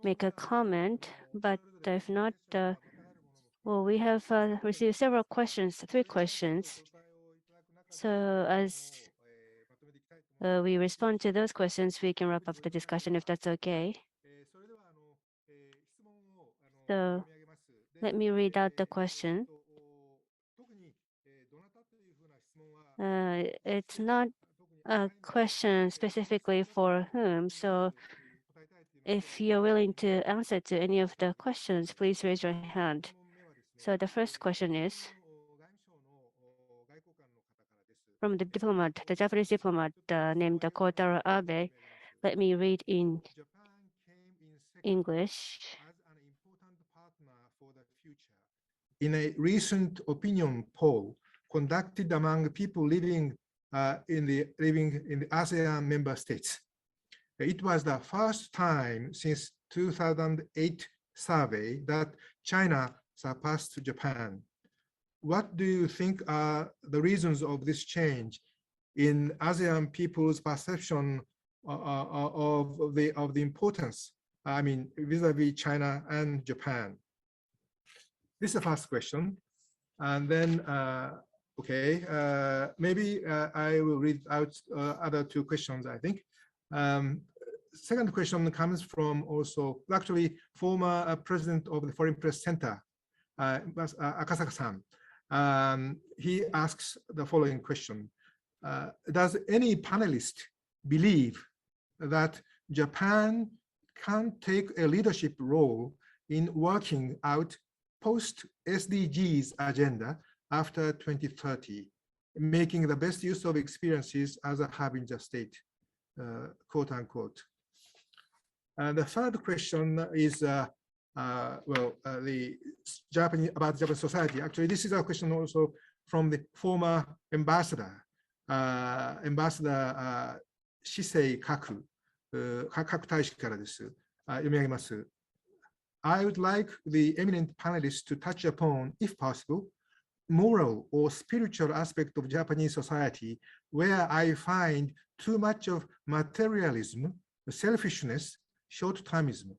make a comment, but if not, well, we have received several questions, 3 questions. So as we respond to those questions, we can wrap up the discussion if that's okay. So let me read out the question. It's not a question specifically for whom, so if you're willing to answer to any of the questions, please raise your hand. So the first question is from the diplomat, the Japanese diplomat named Kotaro Abe. Let me read in English. In a recent opinion poll conducted among people living in the ASEAN member states, it was the first time since 2008 survey that China surpassed Japan. What do you think are the reasons of this change in ASEAN people's perception of the importance, I mean, vis-a-vis China and Japan? This is the first question. And then, maybe I will read out other 2 questions, I think. Second question comes from also, actually, former president of the Foreign Press Center, Akasaka-san. He asks the following question. Does any panelist believe that Japan can take a leadership role in working out post-SDGs agenda after 2030, making the best use of experiences as a Harbinger state, quote unquote? The third question is, the Japanese, about Japanese society. Actually, this is a question also from the former ambassador, Ambassador Shisei Kaku, 各大使からです。読み上げます。I would like the eminent panelists to touch upon, if possible, moral or spiritual aspect of Japanese society where I find too much of materialism, selfishness, short-termism.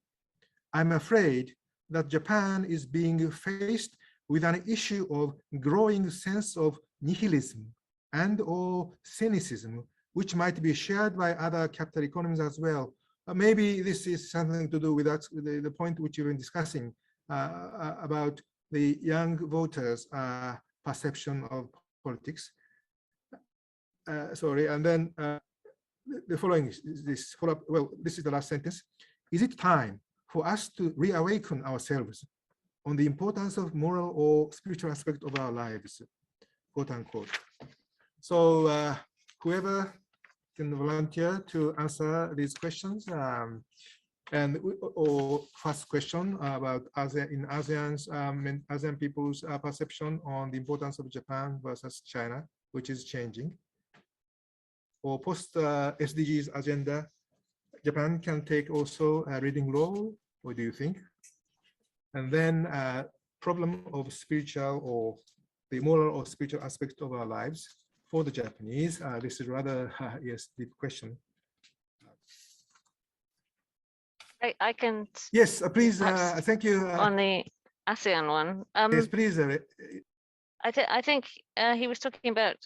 I'm afraid that Japan is being faced with an issue of growing sense of nihilism and or cynicism, which might be shared by other capital economies as well. Maybe this is something to do with that, the point which you've been discussing about the young voters' perception of politics. Sorry, and then the following is this follow-up. Well, this is the last sentence. Is it time for us to reawaken ourselves on the importance of moral or spiritual aspect of our lives, quote unquote? So whoever can volunteer to answer these questions. Or first question about ASEAN people's perception on the importance of Japan versus China, which is changing. Or post SDGs agenda, Japan can take also a leading role. What do you think? And then problem of spiritual or the moral or spiritual aspect of our lives for the Japanese. This is rather yes, deep question. I can. Yes, please. Thank you. On the ASEAN one. Yes, please. I think he was talking about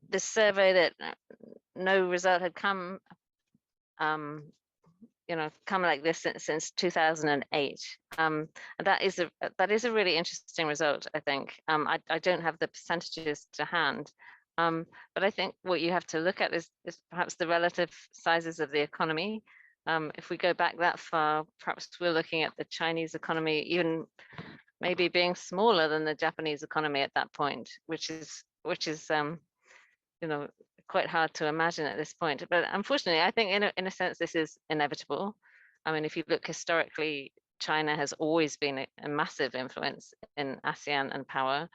this survey that no result had come, come like this since 2008. And that is a really interesting result, I think. I don't have the percentages to hand, but I think what you have to look at is perhaps the relative sizes of the economy. If we go back that far, perhaps we're looking at the Chinese economy even maybe being smaller than the Japanese economy at that point, which is quite hard to imagine at this point. But unfortunately, I think in a sense this is inevitable. I mean, if you look historically, China has always been a massive influence in ASEAN and power,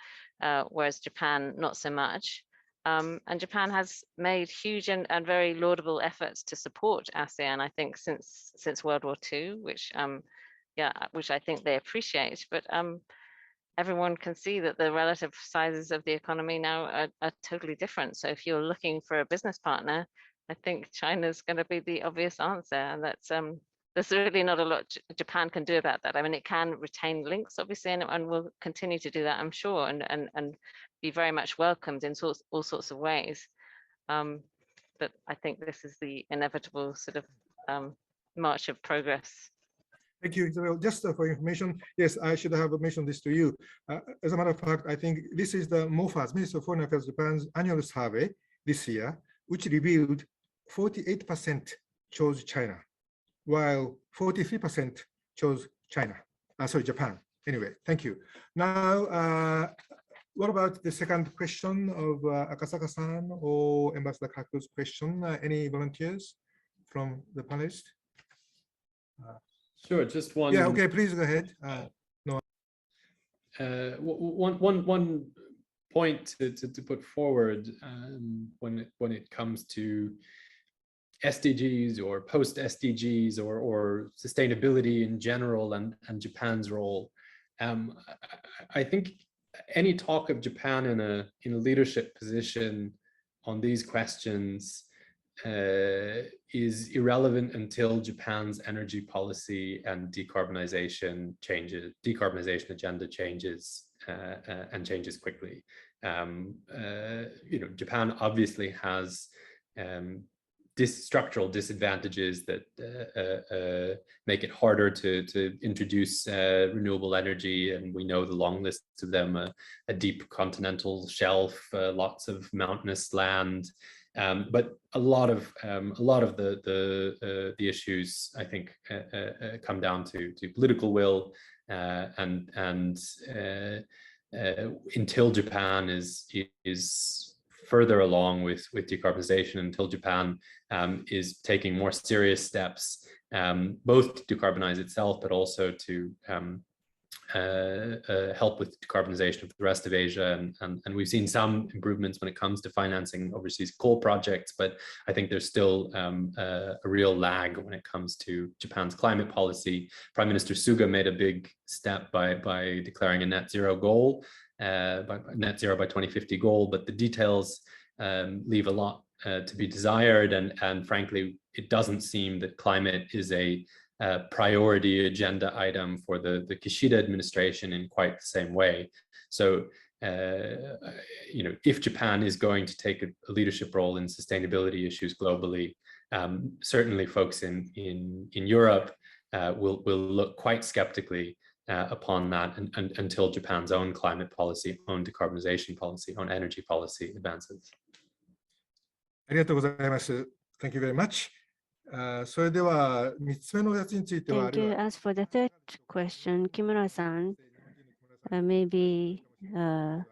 whereas Japan not so much. And Japan has made huge and very laudable efforts to support ASEAN, I think, since World War II, which I think they appreciate. But everyone can see that the relative sizes of the economy now are totally different. So if you're looking for a business partner, I think China's going to be the obvious answer, and that's there's really not a lot Japan can do about that. I mean, it can retain links, obviously, and will continue to do that, I'm sure, and be very much welcomed in all sorts of ways. But I think this is the inevitable sort of march of progress. Thank you, Isabel. Just for information, yes, I should have mentioned this to you. As a matter of fact, I think this is the MOFA's, Ministry of Foreign Affairs Japan's annual survey this year, which revealed 48% chose China, while 43% chose Japan. Anyway, thank you. Now, what about the second question of Akasaka-san or Ambassador Kaku's question? Any volunteers from the panelists? Sure, just one. Yeah, okay, please go ahead. One point to put forward when it comes to SDGs or post SDGs or sustainability in general and Japan's role. I think any talk of Japan in a leadership position on these questions is irrelevant until Japan's energy policy and decarbonization agenda changes and changes quickly. Japan obviously has structural disadvantages that make it harder to introduce renewable energy, and we know the long list of them: a deep continental shelf, lots of mountainous land. But a lot of the issues, I think, come down to political will, and until Japan is further along with decarbonization, until Japan is taking more serious steps, both to decarbonize itself, but also to help with decarbonization of the rest of Asia, and we've seen some improvements when it comes to financing overseas coal projects, but I think there's still a real lag when it comes to Japan's climate policy. Prime Minister Suga made a big step by declaring a net zero goal, net zero by 2050 goal, but the details leave a lot to be desired, and frankly, it doesn't seem that climate is a priority agenda item for the Kishida administration in quite the same way. So, if Japan is going to take a leadership role in sustainability issues globally, certainly folks in Europe will look quite skeptically upon that until Japan's own climate policy, own decarbonization policy, own energy policy advances. ありがとうございます。Thank you very much. それでは3つ目のやつについては、 Thank you. As for the third question, Kimura-san, maybe I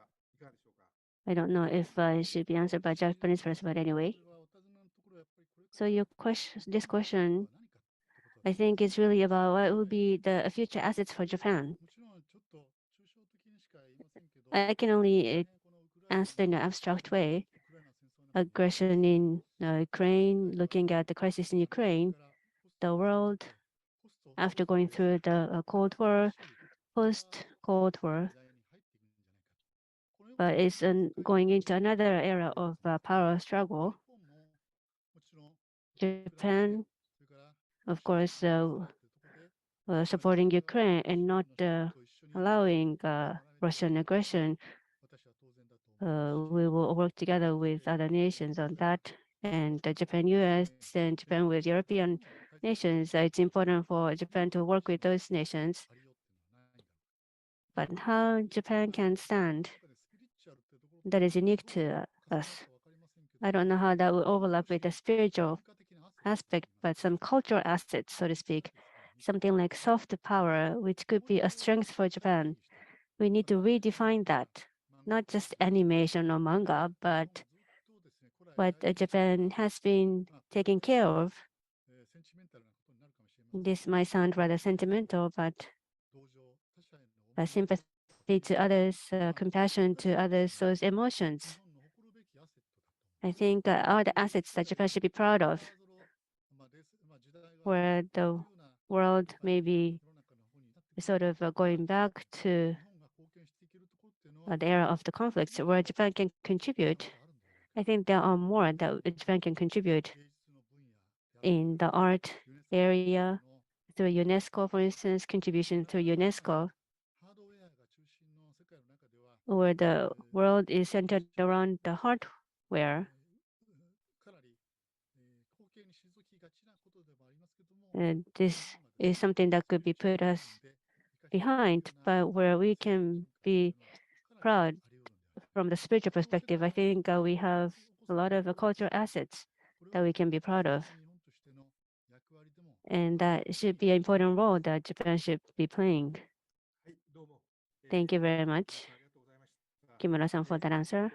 don't know if it should be answered by Japanese first, but anyway. So this question, I think, is really about what will be the future assets for Japan. I can only answer in an abstract way. Aggression in Ukraine, looking at the crisis in Ukraine, the world, after going through the Cold War, post-Cold War, but it's going into another era of power struggle. Japan, of course, supporting Ukraine and not allowing Russian aggression. We will work together with other nations on that, and Japan, US, and Japan with European nations. It's important for Japan to work with those nations. But how Japan can stand, that is unique to us. I don't know how that will overlap with the spiritual aspect, but some cultural assets, so to speak, something like soft power, which could be a strength for Japan. We need to redefine that, not just animation or manga, but what Japan has been taking care of. This might sound rather sentimental, but sympathy to others, compassion to others, those emotions, I think, are the assets that Japan should be proud of, where the world may be sort of going back to the era of the conflicts, where Japan can contribute. I think there are more that Japan can contribute in the art area, through UNESCO, for instance, contribution through UNESCO, where the world is centered around the hardware. And this is something that could be put us behind, but where we can be proud from the spiritual perspective, I think we have a lot of cultural assets that we can be proud of. And that should be an important role that Japan should be playing. Thank you very much, Kimura-san, for that answer.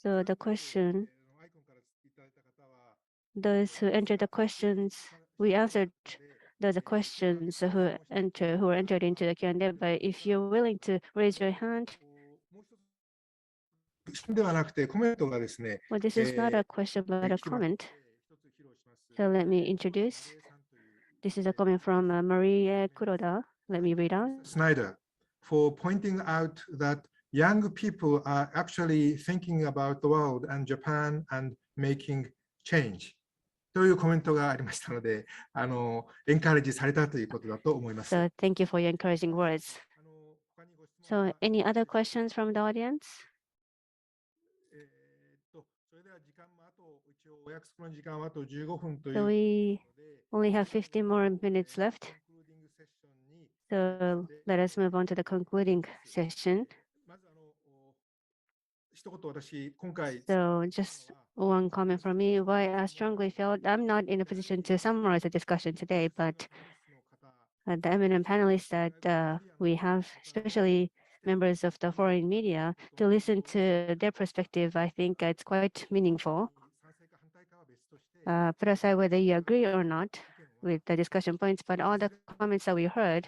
So the question, those who entered the questions, we answered the questions who were entered into the Q&A, but if you're willing to raise your hand, ではなくてコメントがですね、 well, this is not a question but a comment. So let me introduce. This is a comment from Maria Kuroda. Let me read out. Snyder for pointing out that young people are actually thinking about the world and Japan and making change というコメントがありましたので、エンカレッジされたということだと思います。 So thank you for your encouraging words. So any other questions from the audience? それでは時間もあと一応お約束の時間はあと15分という So we only have 15 more minutes left. So let us move on to the concluding session. まず一言私今回 So just one comment from me. Why I strongly felt I'm not in a position to summarize the discussion today, but the eminent panelists that we have, especially members of the foreign media, to listen to their perspective, I think it's quite meaningful. Put aside whether you agree or not with the discussion points, but all the comments that we heard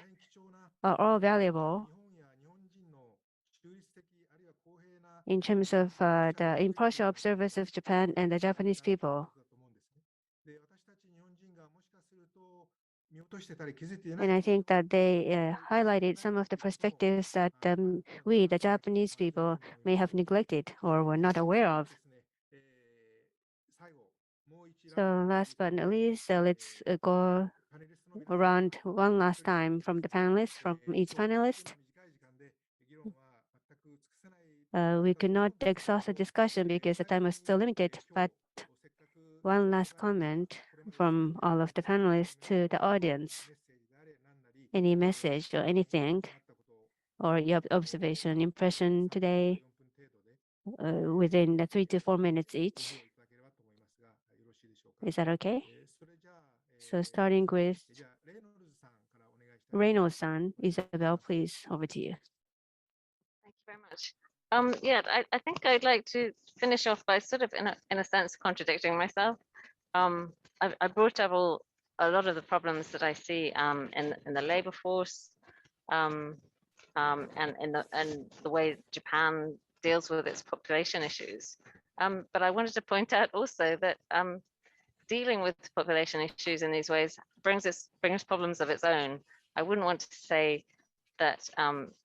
are all valuable in terms of the impartial observers of Japan and the Japanese people. And I think that they highlighted some of the perspectives that we, the Japanese people, may have neglected or were not aware of. So last but not least, let's go around one last time from the panelists, from each panelist. We could not exhaust the discussion because the time was so limited, but one last comment from all of the panelists to the audience. Any message or anything, or your observation, impression today within the 3 to 4 minutes each. Is that okay? So starting with Reynolds-san, Isabel, please, over to you. Thank you very much. Yeah, I think I'd like to finish off by sort of, in a sense, contradicting myself. I brought up a lot of the problems that I see in the labor force, and in the way Japan deals with its population issues. But I wanted to point out also that dealing with population issues in these ways brings problems of its own. I wouldn't want to say that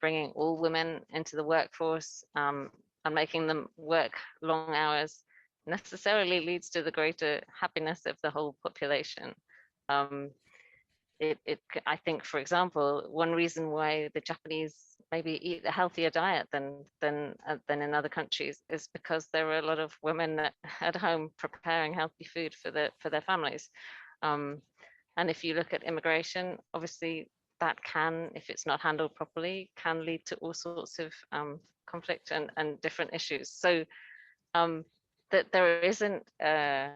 bringing all women into the workforce and making them work long hours necessarily leads to the greater happiness of the whole population. I think, for example, one reason why the Japanese maybe eat a healthier diet than in other countries is because there are a lot of women at home preparing healthy food for their families. And if you look at immigration, obviously that can, if it's not handled properly, can lead to all sorts of conflict and different issues. So that there isn't a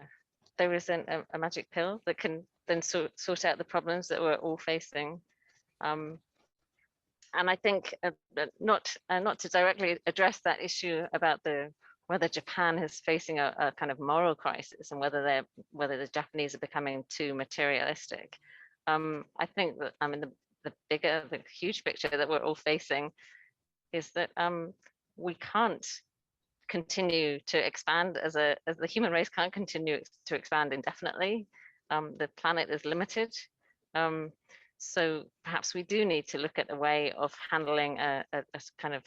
magic pill that can then sort out the problems that we're all facing. And I think not to directly address that issue about whether Japan is facing a kind of moral crisis and whether the Japanese are becoming too materialistic. I think that the huge picture that we're all facing is that we can't continue to expand as the human race can't continue to expand indefinitely. The planet is limited. So perhaps we do need to look at a way of handling a kind of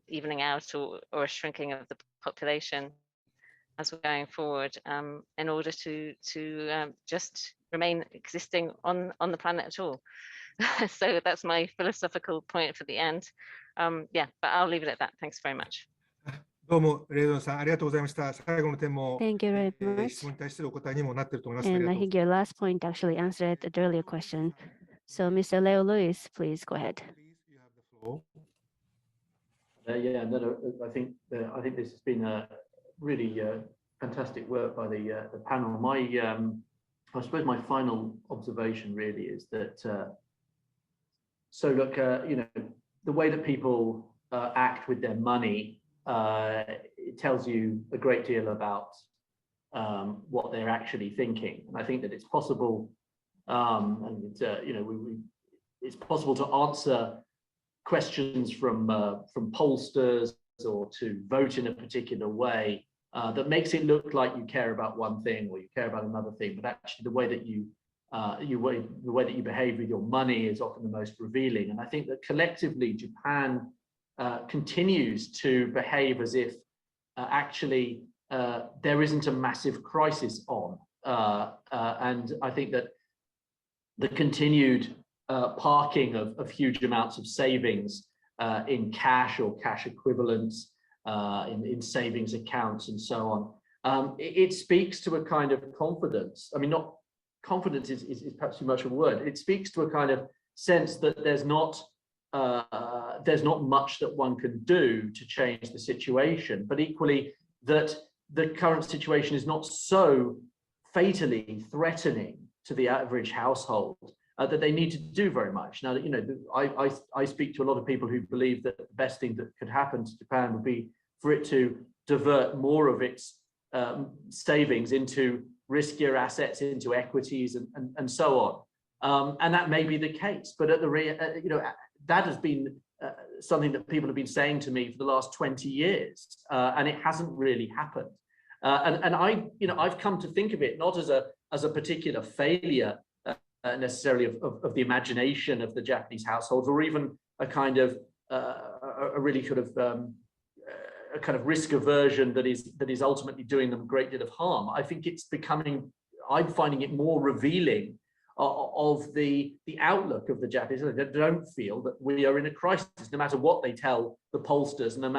evening out or a shrinking of the population as we're going forward, in order to just remain existing on the planet at all. So that's my philosophical point for the end. Yeah, but I'll leave it at that. Thanks very much. どうも、レイドンさん、ありがとうございました。最後の点も、Thank you very 質問 much. に対するお答えにもなっていると思います。あり And が I とうご think ざい your last point actually answered the earlier question. So Mr. Leo Lewis, please go ahead. ます。Please, you have the floor. Yeah, no, I think this has been a really fantastic work by the panel. I suppose my final observation really is that so look, you know, the way that people act with their money, it tells you a great deal about what they're actually thinking. And I think that it's possible, and it's, you know, it's possible to answer questions from pollsters or to vote in a particular way that makes it look like you care about one thing or you care about another thing, but actually the way that you behave with your money is often the most revealing. And I think that collectively Japan continues to behave as if actually there isn't a massive crisis on, and I think that the continued parking of huge amounts of savings in cash or cash equivalents, in savings accounts and so on. It speaks to a kind of confidence. I mean, not confidence is perhaps too much of a word. It speaks to a kind of sense that there's not much that one can do to change the situation, but equally that the current situation is not so fatally threatening to the average household that they need to do very much. Now, you know, I speak to a lot of people who believe that the best thing that could happen to Japan would be for it to divert more of its savings into riskier assets, into equities, and so on. And that may be the case, but at the you know, that has been something that people have been saying to me for the last 20 years, and it hasn't really happened. And I've come to think of it not as a particular failure necessarily of the imagination of the Japanese households, or even a kind of a really sort of a kind of risk aversion that is ultimately doing them a great deal of harm. I think it's becoming, I'm finding it more revealing of the outlook of the Japanese. They don't feel that we are in a crisis, no matter what they tell the pollsters, no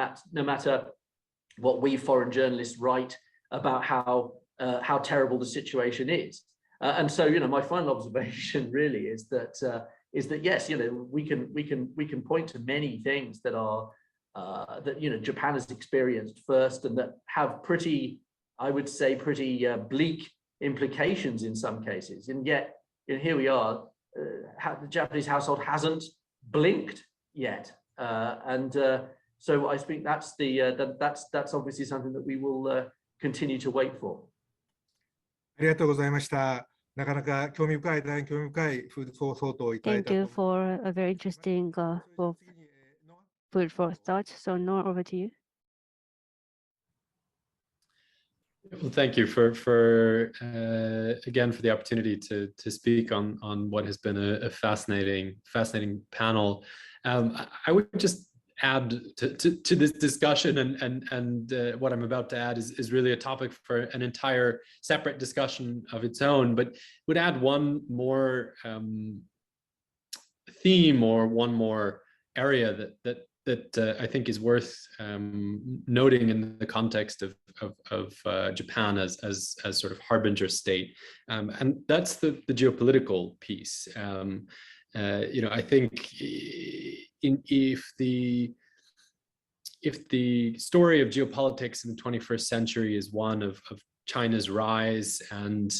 matter what we foreign journalists write about how terrible the situation is. And so, you know, my final observation really is that yes, you know, we can point to many things that are that, you know, Japan has experienced first, and that have pretty, I would say, pretty bleak implications in some cases. And yet, you know, here we are. The Japanese household hasn't blinked yet, and so I think that's that's obviously something that we will continue to wait for. ありがとうございました。なかなか興味深い、大変興味深いフードフォーソートをいただい Thank たと you 思います。 for a very interesting それでは次に、food for thought. So Noah, over to you. Well, thank you for again for the opportunity to speak on what has been a fascinating panel. I would just add to this discussion, and what I'm about to add is really a topic for an entire separate discussion of its own, but would add one more theme or one more area that I think is worth noting in the context of Japan as sort of harbinger state, and that's the geopolitical piece. You know, I think if the story of geopolitics in the 21st century is one of China's rise and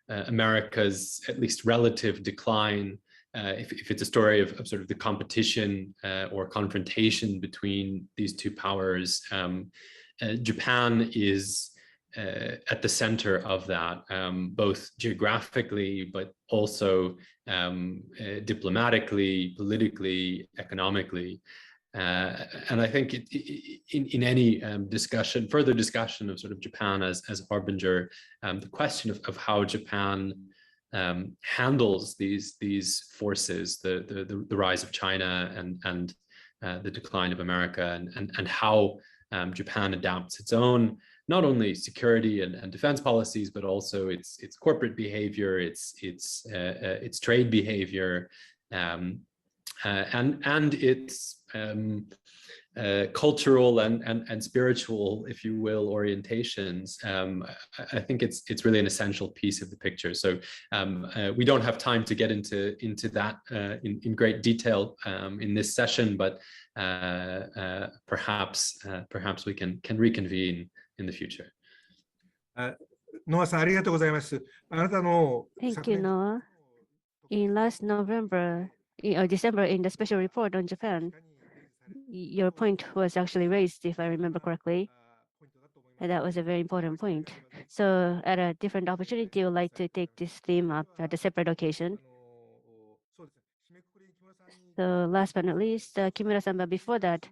America's at least relative decline, if it's a story of sort of the competition or confrontation between these two powers, Japan is at the center of that, both geographically, but also diplomatically, politically, economically. And I think in any further discussion of sort of Japan as harbinger, the question of how Japan handles these forces, the rise of China and the decline of America, and how Japan adapts its own not only security and defense policies, but also its corporate behavior, its trade behavior, and its cultural and spiritual, if you will, orientations. I think it's really an essential piece of the picture. So we don't have time to get into that in great detail in this session, but perhaps we can reconvene in the future. ノアさん、ありがとうございます。あなたの Thank you, Noah. In last November or December, in the special report on Japan, your point was actually raised, if I remember correctly. And that was a very important point. So at a different opportunity, I would like to take this theme up at a separate occasion. So last but not least, Kimura-san, but before that,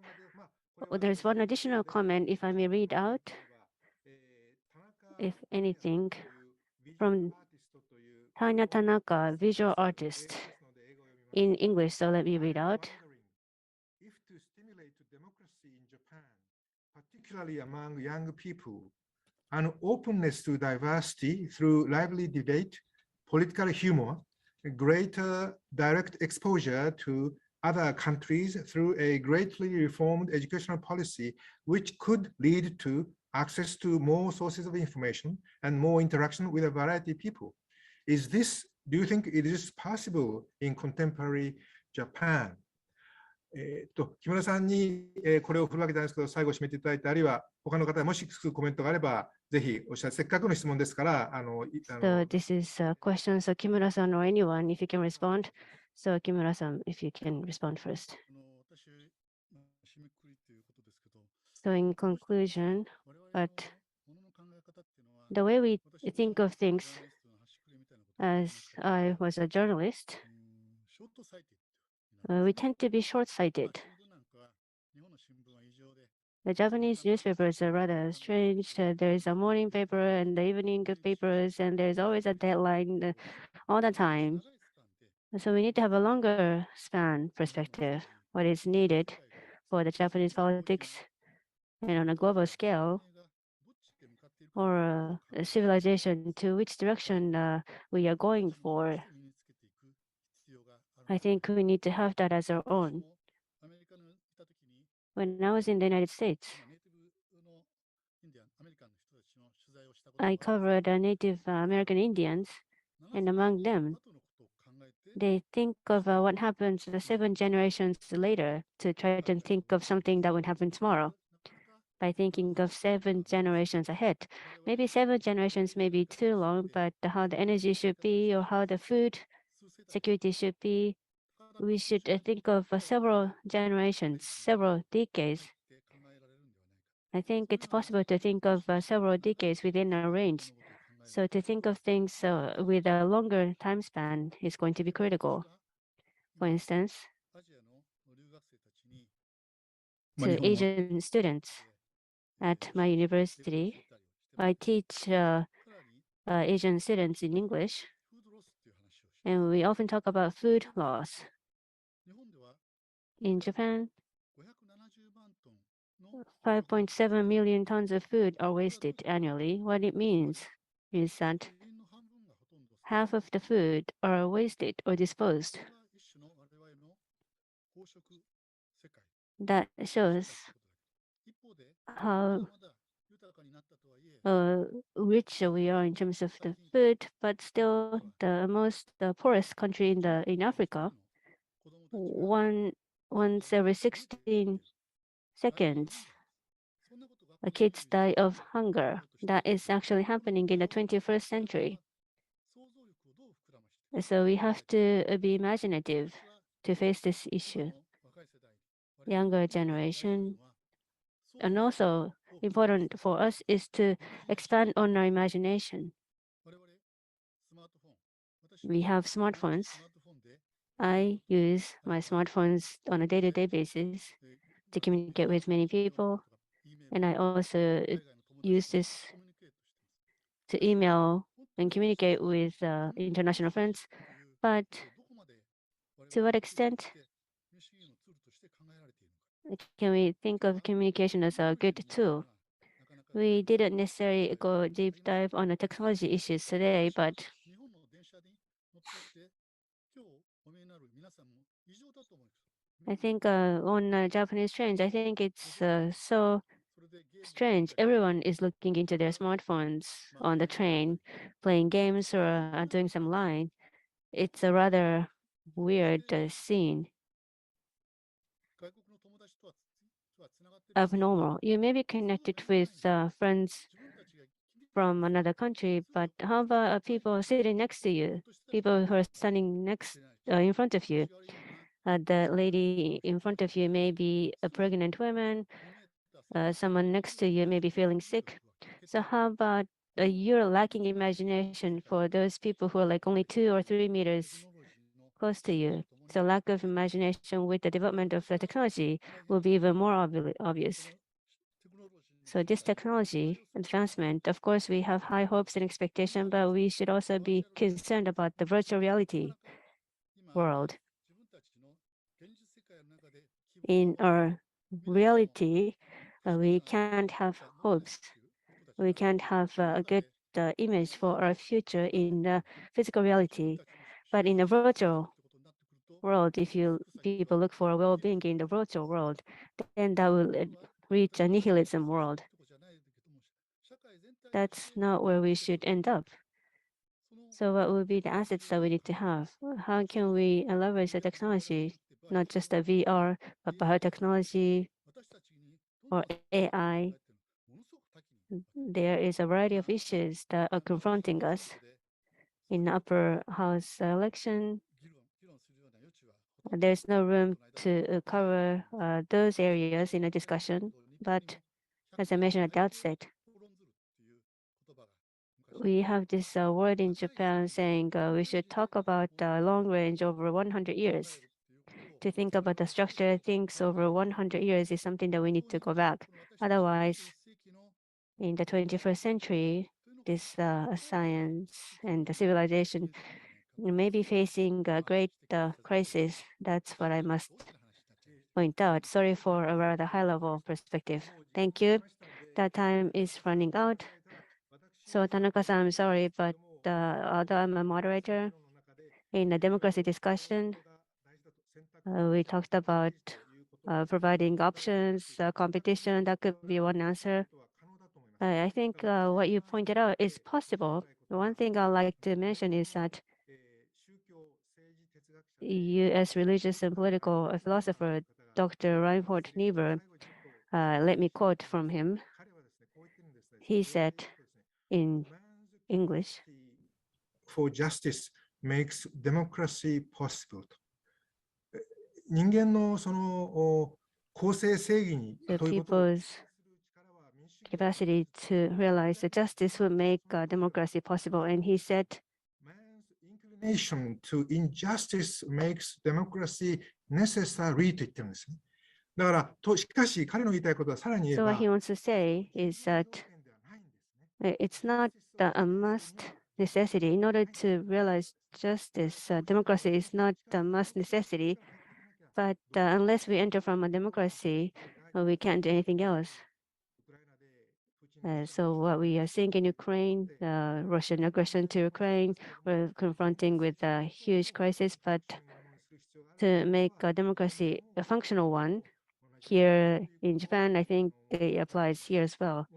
there's one additional comment, if I may read out, if anything, from Tanya Tanaka, visual artist, in English. So let me read out. If to stimulate democracy in Japan, particularly among young people, an openness to diversity through lively debate, political humor, greater direct exposure to other countries through a greatly reformed educational policy, which could lead to access to more sources of information and more interaction with a variety of people. Do you think it is possible in contemporary Japan? 木村さんに、これを振るわけなんですけど、最後締めていただいて、あるいは他の方もしコメントがあれば、ぜひおっしゃって、せっかくの質問ですから、So this is a question. So Kimura-san or anyone, if you can respond. So Kimura-san, if you can respond first. So in conclusion, but the way we think of things, as I was a journalist, we tend to be short-sighted. The Japanese newspapers are rather strange. There is a morning paper and the evening papers, and there's always a deadline all the time. So we need to have a longer span perspective, what is needed for the Japanese politics and on a global scale, or a civilization, to which direction we are going for. I think we need to have that as our own. When I was in the United States, I covered Native American Indians, and among them, they think of what happens the 7 generations later to try to think of something that would happen tomorrow by thinking of 7 generations ahead. Maybe 7 generations may be too long, but how the energy should be or how the food security should be, we should think of several generations, several decades. I think it's possible to think of several decades within our range. So to think of things with a longer time span is going to be critical. For instance, to Asian students at my university, I teach Asian students in English, and we often talk about food loss. In Japan, 5.7 million tons of food are wasted annually. What it means is that half of the food are wasted or disposed. That shows how rich we are in terms of the food, but still the most poorest country in Africa, once every 16 seconds, kids die of hunger. That is actually happening in the 21st century. So we have to be imaginative to face this issue. Younger generation, and also important for us is to expand on our imagination. We have smartphones. I use my smartphones on a day-to-day basis to communicate with many people, and I also use this to email and communicate with international friends. But to what extent can we think of communication as a good tool? We didn't necessarily go deep dive on the technology issues today, but I think on Japanese trains, I think it's so strange. Everyone is looking into their smartphones on the train, playing games or doing some line. It's a rather weird scene, abnormal. You may be connected with friends from another country, but how about people sitting next to you, people who are standing next in front of you? The lady in front of you may be a pregnant woman, someone next to you may be feeling sick. So how about you're lacking imagination for those people who are like only 2 or 3 meters close to you. So lack of imagination with the development of the technology will be even more obvious. So this technology advancement, of course, we have high hopes and expectation, but we should also be concerned about the virtual reality world. In our reality, we can't have hopes. We can't have a good image for our future in physical reality. But in the virtual world, if you people look for well-being in the virtual world, then that will reach a nihilism world. That's not where we should end up. So what would be the assets that we need to have? How can we leverage the technology, not just the VR, but biotechnology or AI? There is a variety of issues that are confronting us. In the upper house election, there's no room to cover those areas in a discussion. But as I mentioned at the outset, we have this word in Japan saying we should talk about long range over 100 years. To think about the structure things over 100 years is something that we need to go back. Otherwise, in the 21st century, this science and the civilization may be facing a great crisis. That's what I must point out. Sorry for a rather high level perspective. Thank you. That time is running out. So Tanaka-san, I'm sorry, but although I'm a moderator, in the democracy discussion, we talked about providing options, competition. That could be one answer. I think what you pointed out is possible. One thing I'd like to mention is that U.S. religious and political philosopher Dr. Reinhold Niebuhr, let me quote from him. He said in English, for justice makes democracy possible. 人間のその公正正義に the ということを people's capacity to realize that justice will make democracy possible. And he said, man's inclination to injustice makes democracy necessary と言ってるんですね。だからしかし彼の言いたいことはさらに言え so ば what he wants to say is that it's not a must necessity. In order to realize justice, democracy is not a must necessity. But unless we enter from a democracy, we can't do anything else. So what we are seeing in Ukraine, Russian aggression to Ukraine, we're confronting with a huge crisis. But to make a democracy a functional one, here in Japan, I think it applies here as well.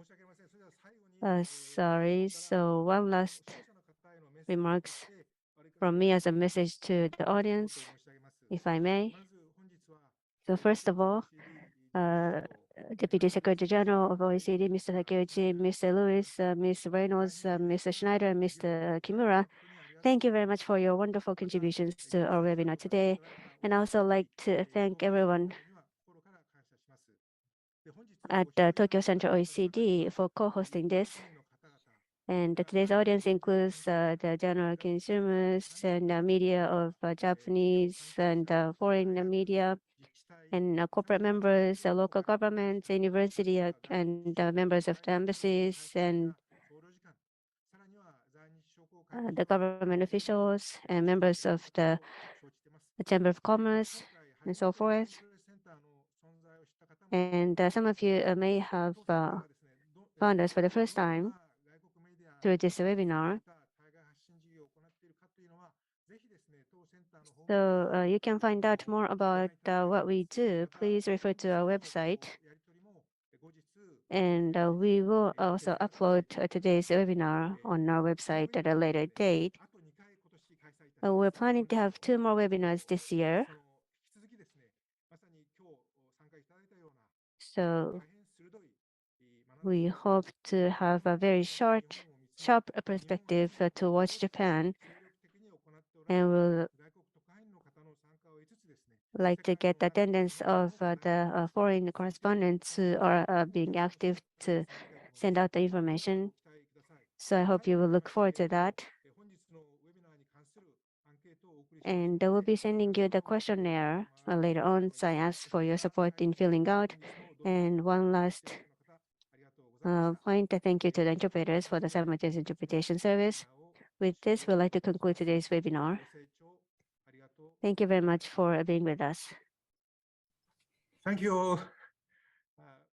Sorry. So one last remarks from me as a message to the audience, if I may. So first of all, Deputy Secretary General of OECD, Mr. Takeuchi, Mr. Lewis, Ms. Reynolds, Mr. Schneider, and Mr. Kimura, thank you very much for your wonderful contributions to our webinar today. And I also like to thank everyone at Tokyo Central OECD for co-hosting this. And today's audience includes the general consumers and media of Japanese and foreign media, and corporate members, local governments, university, and members of the embassies, and the government officials, and members of the Chamber of Commerce, and so forth. And some of you may have found us for the first time through this webinar. So you can find out more about what we do. Please refer to our website. And we will also upload today's webinar on our website at a later date. We're planning to have 2 more webinars this year. So we hope to have a very sharp perspective towards Japan, and we'll like to get attendance of the foreign correspondents who are being active to send out the information. So I hope you will look forward to that. And I will be sending you the questionnaire later on, so I ask for your support in filling out. And one last point, thank you to the interpreters for the simultaneous interpretation service. With this, we'd like to conclude today's webinar. Thank you very much for being with us. Thank you all.